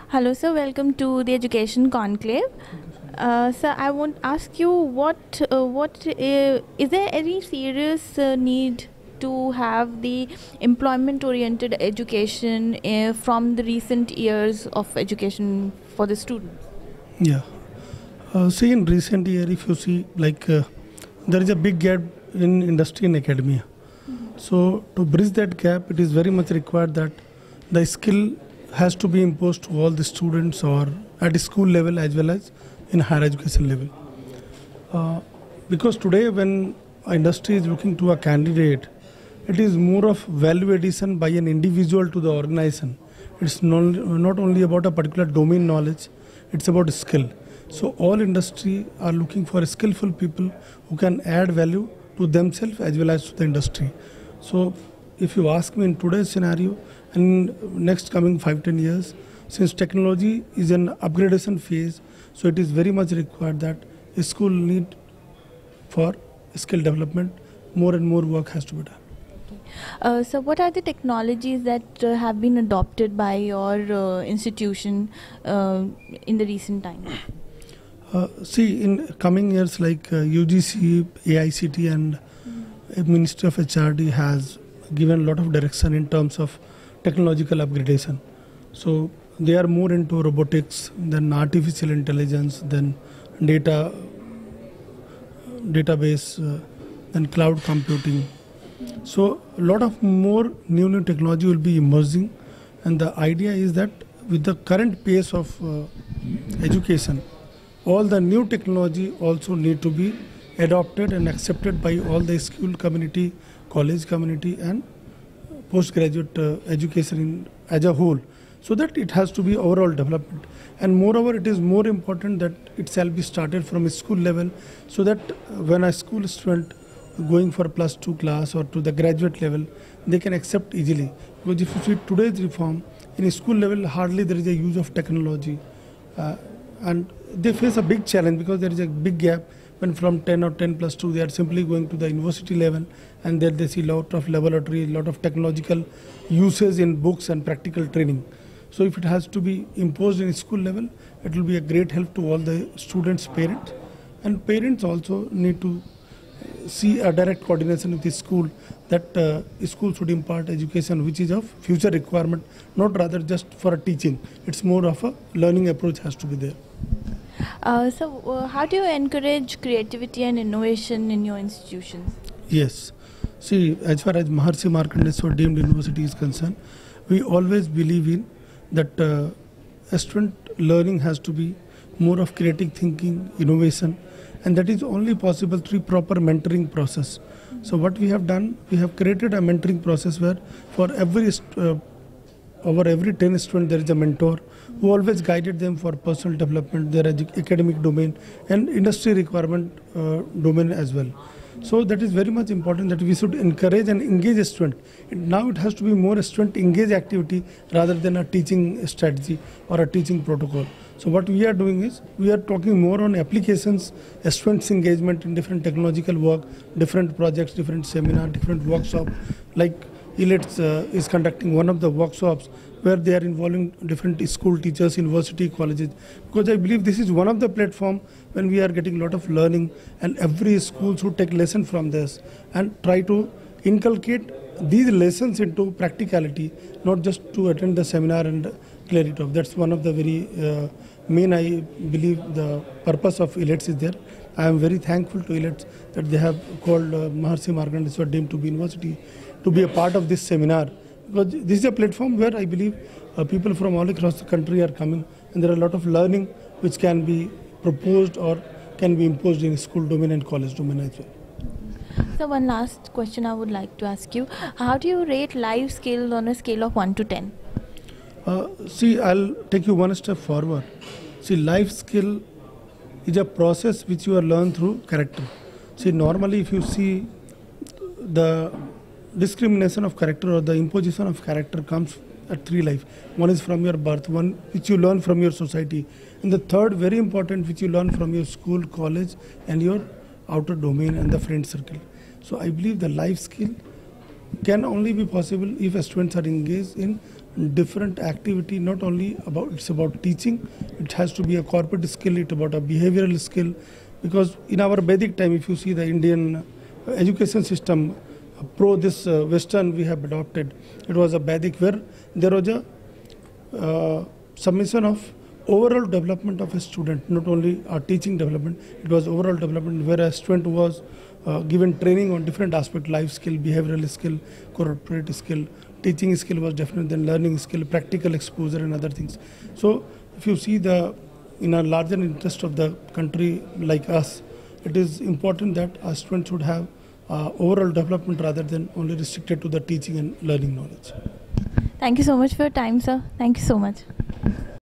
Hello, sir. Welcome to the Education Conclave. Sir, I want to ask you what is there any serious need to have the employment-oriented education from the recent years of education for the students? Yeah. See, in recent year, if you see, there is a big gap in industry and academia. So, to bridge that gap, it is very much required that the skill has to be imposed to all the students or at school level as well as in higher education level. Because today, when industry is looking to a candidate, it is more of value addition by an individual to the organization. It's not only about a particular domain knowledge, it's about skill. So all industry are looking for skillful people who can add value to themselves as well as to the industry. So if you ask me, in today's scenario and next coming 5-10 years, since technology is an upgradation phase, so it is very much required that a school need for skill development. More and more work has to be done. So, what are the technologies that have been adopted by your institution in the recent times? See, in coming years, UGC, AICT and Ministry of HRD has given a lot of direction in terms of technological upgradation. So they are more into robotics, then artificial intelligence, then database, then cloud computing. So a lot of more new technology will be emerging, and the idea is that with the current pace of education, all the new technology also need to be adopted and accepted by all the school community, college community and postgraduate education as a whole, so that it has to be overall development. And moreover, it is more important that it shall be started from a school level, so that when a school student going for +2 class or to the graduate level, they can accept easily. Because if you see today's reform, in a school level hardly there is a use of technology, and they face a big challenge because there is a big gap when from 10 or 10+2 they are simply going to the university level, and there they see lot of laboratory, lot of technological uses in books and practical training. So if it has to be imposed in school level, it will be a great help to all the students' parents, and parents also need to see a direct coordination with the school, that school should impart education which is of future requirement, not rather just for a teaching. It's more of a learning approach has to be there. So how do you encourage creativity and innovation in your institutions? Yes. See, as far as Maharishi Markandeshwar University is concerned, we always believe in that student learning has to be more of creative thinking, innovation, and that is only possible through proper mentoring process. So what we have done, we have created a mentoring process where for every over every 10 students there is a mentor who always guided them for personal development, their academic domain and industry requirement domain as well. So that is very much important that we should encourage and engage a student. Now it has to be more a student engage activity rather than a teaching strategy or a teaching protocol. So what we are doing is, we are talking more on applications, students' engagement in different technological work, different projects, different seminar, different workshop. Like Elets is conducting one of the workshops where they are involving different school teachers, university, colleges. Because I believe this is one of the platform when we are getting a lot of learning, and every school should take lesson from this and try to inculcate these lessons into practicality, not just to attend the seminar and clear it off. That's one of the very main, I believe, the purpose of Elets is there. I am very thankful to Elets that they have called Maharishi Markandeshwar University to be a part of this seminar, because this is a platform where I believe people from all across the country are coming, and there are a lot of learning which can be proposed or can be imposed in school domain and college domain as well. So one last question I would like to ask you: how do you rate life skills on a scale of 1 to 10? See, I'll take you one step forward. See, life skill is a process which you are learned through character. See, normally if you see, the discrimination of character or the imposition of character comes at 3 life. One is from your birth, one which you learn from your society, and the third, very important, which you learn from your school, college and your outer domain and the friend circle. So I believe the life skill can only be possible if students are engaged in different activity. Not only about teaching, it has to be a corporate skill, it's about a behavioral skill, because in our Vedic time, if you see the Indian education system, pro this Western we have adopted, it was a Vedic where there was a submission of overall development of a student, not only a teaching development, it was overall development where a student was given training on different aspects, life skill, behavioral skill, corporate skill, teaching skill was different than learning skill, practical exposure and other things. So if you see in a larger interest of the country like us, it is important that a student should have overall development rather than only restricted to the teaching and learning knowledge. Thank you so much for your time, sir. Thank you so much.